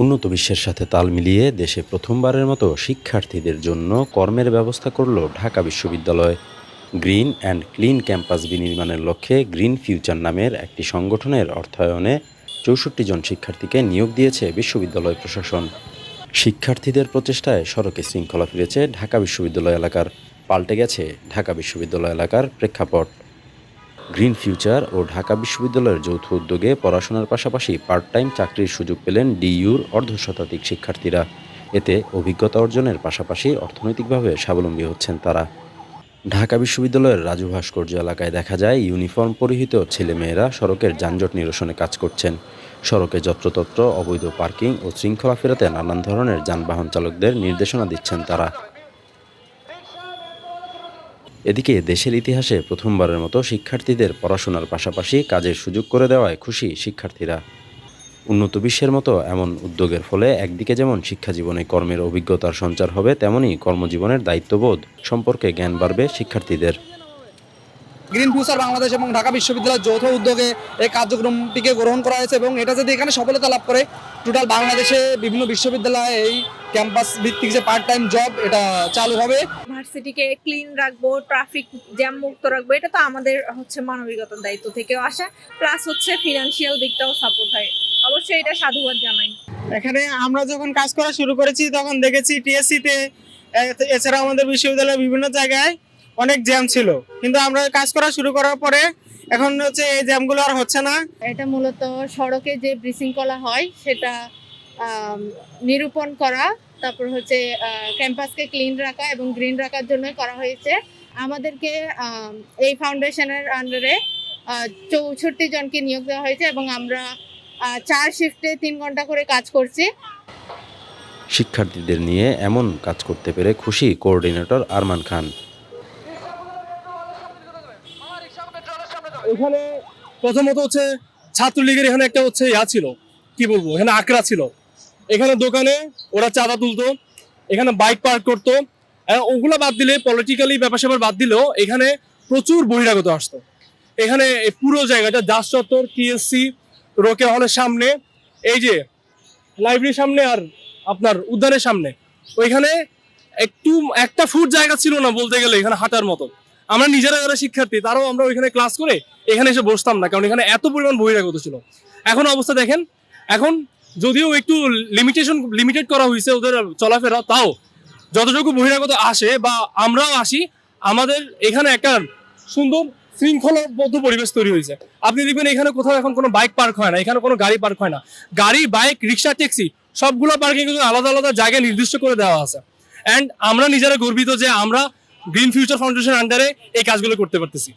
উন্নত বিশ্বের সাথে তাল মিলিয়ে দেশে প্রথমবারের মতো শিক্ষার্থীদের জন্য কর্মের ব্যবস্থা করল ঢাকা বিশ্ববিদ্যালয়। গ্রিন অ্যান্ড ক্লিন ক্যাম্পাস বিনির্মাণের লক্ষ্যে গ্রিন ফিউচার নামের একটি সংগঠনের অর্থায়নে ৬৪ জন শিক্ষার্থীকে নিয়োগ দিয়েছে বিশ্ববিদ্যালয় প্রশাসন। শিক্ষার্থীদের প্রচেষ্টায় সড়কে শৃঙ্খলা ফিরেছে ঢাকা বিশ্ববিদ্যালয় এলাকার, পাল্টে গেছে ঢাকা বিশ্ববিদ্যালয় এলাকার প্রেক্ষাপট। গ্রিন ফিউচার ও ঢাকা বিশ্ববিদ্যালয়ের যৌথ উদ্যোগে পড়াশোনার পাশাপাশি পার্ট টাইম চাকরির সুযোগ পেলেন ডিইউর অর্ধশতাধিক শিক্ষার্থীরা। এতে অভিজ্ঞতা অর্জনের পাশাপাশি অর্থনৈতিকভাবে স্বাবলম্বী হচ্ছেন তারা। ঢাকা বিশ্ববিদ্যালয়ের রাজু ভাস্কর্য এলাকায় দেখা যায় ইউনিফর্ম পরিহিত ছেলেমেয়েরা সড়কের যানজট নিরসনে কাজ করছেন। সড়কে যত্রতত্র অবৈধ পার্কিং ও শৃঙ্খলা ফেরাতে নানান ধরনের যানবাহন চালকদের নির্দেশনা দিচ্ছেন তারা। এদিকে দেশের ইতিহাসে প্রথমবারের মতো শিক্ষার্থীদের পড়াশোনার পাশাপাশি কাজের সুযোগ করে দেওয়ায় খুশি শিক্ষার্থীরা। উন্নত বিশ্বের মতো এমন উদ্যোগের ফলে একদিকে যেমন শিক্ষাজীবনে কর্মের অভিজ্ঞতার সঞ্চার হবে, তেমনি কর্মজীবনের দায়িত্ববোধ সম্পর্কে জ্ঞান বাড়বে শিক্ষার্থীদের। গ্রিন ফিউচার বাংলাদেশ এবং ঢাকা বিশ্ববিদ্যালয়ের যৌথ উদ্যোগে এই কার্যক্রমটিকে গ্রহণ করা হয়েছে এবং এটা যদি এখানে সফলতা লাভ করে টোটাল বাংলাদেশে বিভিন্ন বিশ্ববিদ্যালয়ে এই ক্যাম্পাস ভিত্তিক যে পার্ট টাইম জব এটা চালু হবে। ভার্সিটিকে ক্লিন রাখবো, ট্রাফিক জ্যাম মুক্ত রাখবো, এটা তো আমাদের মানবিকতার দায়িত্ব থেকেও আসা, প্লাস ফিনান্সিয়াল দিকটাও সাপোর্ট হয়। অবশ্যই এটা সাধুবাদ জানাই। এখানে আমরা যখন কাজ করা শুরু করেছি তখন দেখেছি টিএসসি তে এছাড়া আমাদের বিশ্ববিদ্যালয়ের বিভিন্ন জায়গায় অনেক জ্যাম ছিল, কিন্তু আমরা কাজ করা শুরু করার পরে এখন এই জ্যামগুলো আর হচ্ছে না। এটা মূলত সড়কে যে বিশৃঙ্খলা হয় সেটা নিরূপণ করা, তারপর ক্যাম্পাসকে ক্লিন রাখা এবং গ্রিন রাখার জন্য করা হয়েছে। আমাদেরকে এই ফাউন্ডেশনের আন্ডারে ৬৪ জনকে নিয়োগ দেওয়া হয়েছে এবং আমরা 4 শিফটে 3 ঘন্টা করে কাজ করছি। শিক্ষার্থীদের নিয়ে এমন কাজ করতে পেরে খুশি কোঅর্ডিনেটর আরমান খান। এখানে প্রথমত ছাত্রলীগের এখানে একটা ছিল, কি বলবো, এখানে আকড়া ছিল। এখানে দোকানে ওরা চাঁদা তুলতো, এখানে বাইক পার্ক করতো। ওগুলো বাদ দিলে, পলিটিক্যালি ব্যাপার স্যাপার বাদ দিলেও এখানে প্রচুর বহিরাগত আসতো। এখানে পুরো জায়গাটা দাস চত্বর, টিএসসি, রোকে হলের সামনে, এই যে লাইব্রেরির সামনে আর আপনার উদ্যানের সামনে, ওইখানে একটা ফুট জায়গা ছিল না বলতে গেলে এখানে হাঁটার মতো। আমরা নিজেরা যারা শিক্ষার্থী তারাও আমরা ওইখানে ক্লাস করে এখানে এসে বসতাম না, কারণ এখানে এত পরিমাণ বহিরাগত ছিল। এখন অবস্থা দেখেন, এখন যদিও একটু লিমিটেড করা হয়েছে ওদের চলাফেরা, তাও যতটুকু বহিরাগত আসে বা আমরাও আসি, আমাদের এখানে একটা সুন্দর শৃঙ্খলাবদ্ধ পরিবেশ তৈরি হয়েছে। আপনি দেখবেন এখানে কোথাও এখন কোনো বাইক পার্ক হয় না, এখানে কোনো গাড়ি পার্ক হয় না। গাড়ি, বাইক, রিক্সা, ট্যাক্সি সবগুলো পার্কিং আলাদা আলাদা জায়গায় নির্দিষ্ট করে দেওয়া আছে। অ্যান্ড আমরা নিজেরা গর্বিত যে আমরা গ্রিন ফিউচার ফাউন্ডেশন আন্ডারে এই কাজগুলো করতে পারতেছি।